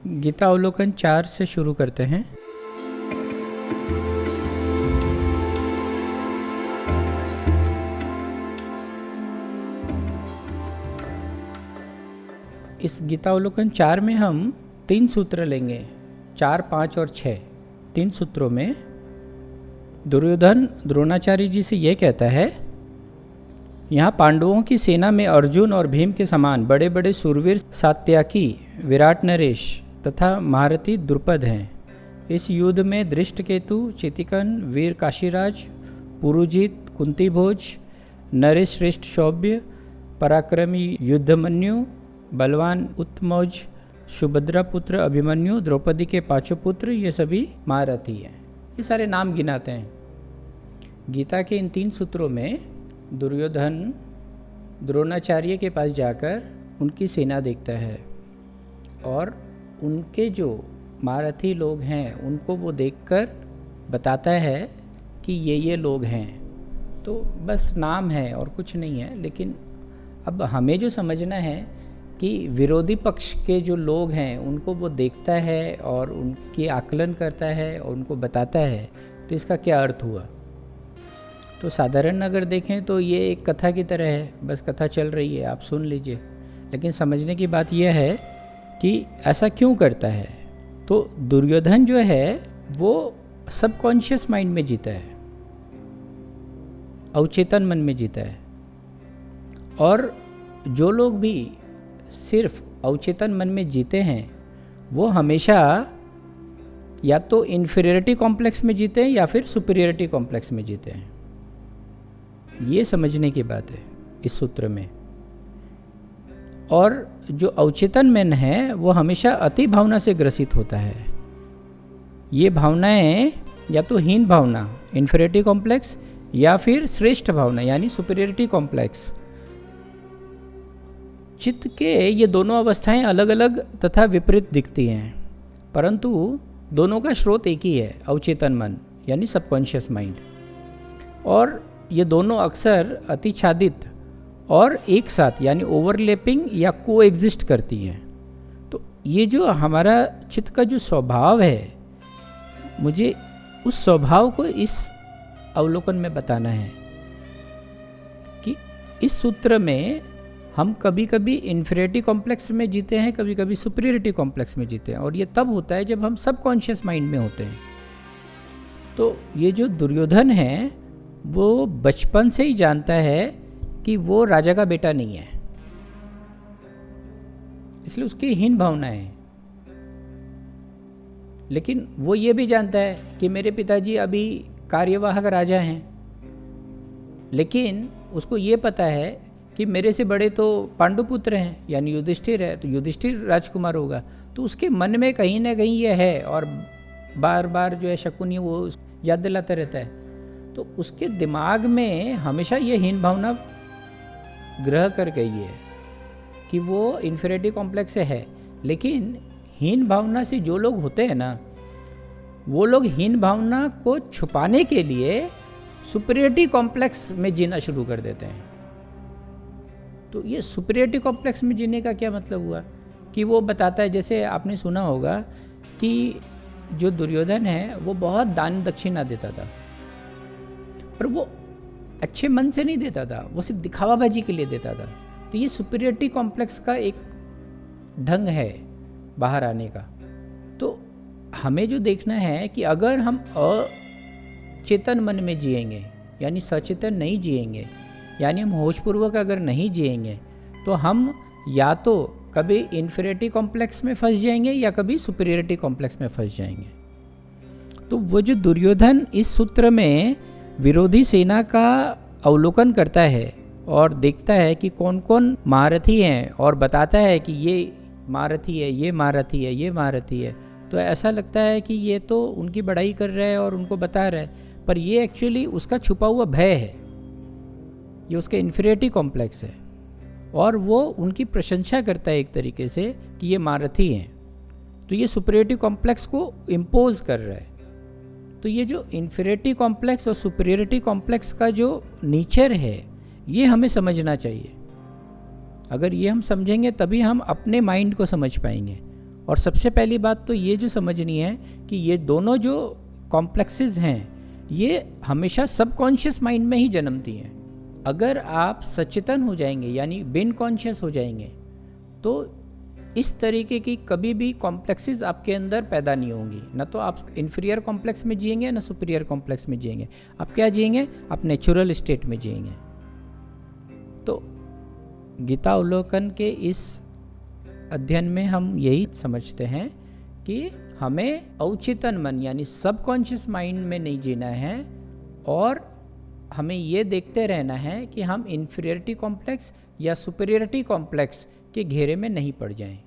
गीता अवलोकन 4 से शुरू करते हैं। इस गीता अवलोकन 4 में हम 3 सूत्र लेंगे, 4, 5 और 6। 3 सूत्रों में दुर्योधन द्रोणाचार्य जी से ये कहता है, यहाँ पांडवों की सेना में अर्जुन और भीम के समान बड़े बड़े सूरवीर सात्यकी, विराट नरेश तथा महारथी द्रुपद हैं। इस युद्ध में दृष्टकेतु, चितिकन, वीर काशीराज, पुरुजित, कुंतीभोज, नरेश श्रेष्ठ शौर्य, पराक्रमी युद्धमन्यु, बलवान उत्तमौज, सुभद्रा पुत्र अभिमन्यु, द्रौपदी के 5 पुत्र, ये सभी महारथी हैं। ये सारे नाम गिनाते हैं। गीता के इन 3 सूत्रों में दुर्योधन द्रोणाचार्य के पास जाकर उनकी सेना देखता है और उनके जो महारथी लोग हैं उनको वो देखकर बताता है कि ये लोग हैं। तो बस नाम है और कुछ नहीं है। लेकिन अब हमें जो समझना है कि विरोधी पक्ष के जो लोग हैं उनको वो देखता है और उनकी आकलन करता है और उनको बताता है, तो इसका क्या अर्थ हुआ। तो साधारण अगर देखें तो ये एक कथा की तरह है, बस कथा चल रही है, आप सुन लीजिए। लेकिन समझने की बात यह है कि ऐसा क्यों करता है। तो दुर्योधन जो है वो सबकॉन्शियस माइंड में जीता है, अवचेतन मन में जीता है। और जो लोग भी सिर्फ अवचेतन मन में जीते हैं वो हमेशा या तो इन्फीरियरिटी कॉम्प्लेक्स में जीते हैं या फिर सुपीरियरिटी कॉम्प्लेक्स में जीते हैं। ये समझने की बात है इस सूत्र में। और जो अवचेतन मन है वो हमेशा अति भावना से ग्रसित होता है। ये भावनाएं या तो हीन भावना इन्फीरियरिटी कॉम्प्लेक्स या फिर श्रेष्ठ भावना यानी सुपीरियरिटी कॉम्प्लेक्स। चित्त के ये दोनों अवस्थाएं अलग अलग तथा विपरीत दिखती हैं, परंतु दोनों का स्रोत एक ही है, अवचेतन मन यानी सबकॉन्शियस माइंड। और ये दोनों अक्सर अतिच्छादित और एक साथ यानी ओवरलैपिंग या को एग्जिस्ट करती हैं। तो ये जो हमारा चित्त का जो स्वभाव है, मुझे उस स्वभाव को इस अवलोकन में बताना है कि इस सूत्र में हम कभी कभी इन्फीरियरिटी कॉम्प्लेक्स में जीते हैं, कभी कभी सुपीरियरिटी कॉम्प्लेक्स में जीते हैं। और ये तब होता है जब हम सबकॉन्शियस माइंड में होते हैं। तो ये जो दुर्योधन है वो बचपन से ही जानता है कि वो राजा का बेटा नहीं है, इसलिए उसकी हीन भावना है। लेकिन वो ये भी जानता है कि मेरे पिताजी अभी कार्यवाहक राजा हैं, लेकिन उसको ये पता है कि मेरे से बड़े तो पांडुपुत्र हैं यानी युधिष्ठिर है, तो युधिष्ठिर राजकुमार होगा। तो उसके मन में कहीं ना कहीं ये है और बार बार जो है शकुनी वो याद दिलाता रहता है। तो उसके दिमाग में हमेशा ये हीन भावना ग्रह कर गई है कि वो इन्फीरियरिटी कॉम्प्लेक्स से है। लेकिन हीन भावना से जो लोग होते हैं ना, वो लोग हीन भावना को छुपाने के लिए सुपीरियरिटी कॉम्प्लेक्स में जीना शुरू कर देते हैं। तो ये सुपीरियरिटी कॉम्प्लेक्स में जीने का क्या मतलब हुआ कि वो बताता है, जैसे आपने सुना होगा कि जो दुर्योधन है वो बहुत दान दक्षिणा देता था, पर वो अच्छे मन से नहीं देता था, वो सिर्फ दिखावाबाजी के लिए देता था। तो ये सुपीरियरिटी कॉम्प्लेक्स का एक ढंग है बाहर आने का। तो हमें जो देखना है कि अगर हम अचेतन मन में जिएंगे यानी सचेतन नहीं जिएंगे, यानी हम होशपूर्वक अगर नहीं जिएंगे, तो हम या तो कभी इन्फीरियरिटी कॉम्प्लेक्स में फंस जाएंगे या कभी सुपीरियरिटी कॉम्प्लेक्स में फंस जाएंगे। तो वो जो दुर्योधन इस सूत्र में विरोधी सेना का अवलोकन करता है और देखता है कि कौन कौन महारथी हैं और बताता है कि ये महारथी है, ये महारथी है, ये महारथी है, तो ऐसा लगता है कि ये तो उनकी बड़ाई कर रहा है और उनको बता रहा है, पर ये एक्चुअली उसका छुपा हुआ भय है, ये उसका इन्फीरियरिटी कॉम्प्लेक्स है। और वो उनकी प्रशंसा करता है एक तरीके से कि ये महारथी हैं, तो ये सुपीरियरिटी कॉम्प्लेक्स को इम्पोज कर रहा है। तो ये जो इन्फीरियरिटी कॉम्प्लेक्स और सुपीरियरिटी कॉम्प्लेक्स का जो नेचर है ये हमें समझना चाहिए। अगर ये हम समझेंगे तभी हम अपने माइंड को समझ पाएंगे और सबसे पहली बात तो ये जो समझनी है कि ये दोनों जो कॉम्प्लेक्सेस हैं ये हमेशा सबकॉन्शियस माइंड में ही जन्मती हैं। अगर आप सचेतन हो जाएंगे यानी बिन कॉन्शियस हो जाएंगे तो इस तरीके की कभी भी कॉम्प्लेक्सेस आपके अंदर पैदा नहीं होंगी। ना तो आप इन्फीरियर कॉम्प्लेक्स में जिएंगे ना सुपीरियर कॉम्प्लेक्स में जिएंगे। आप क्या जिएंगे? आप नेचुरल स्टेट में जिएंगे। तो गीता अवलोकन के इस अध्ययन में हम यही समझते हैं कि हमें अवचेतन मन यानी सबकॉन्शियस माइंड में नहीं जीना है और हमें ये देखते रहना है कि हम इन्फीरियरिटी कॉम्प्लेक्स या सुपीरियरिटी कॉम्प्लेक्स के घेरे में नहीं पड़ जाएं।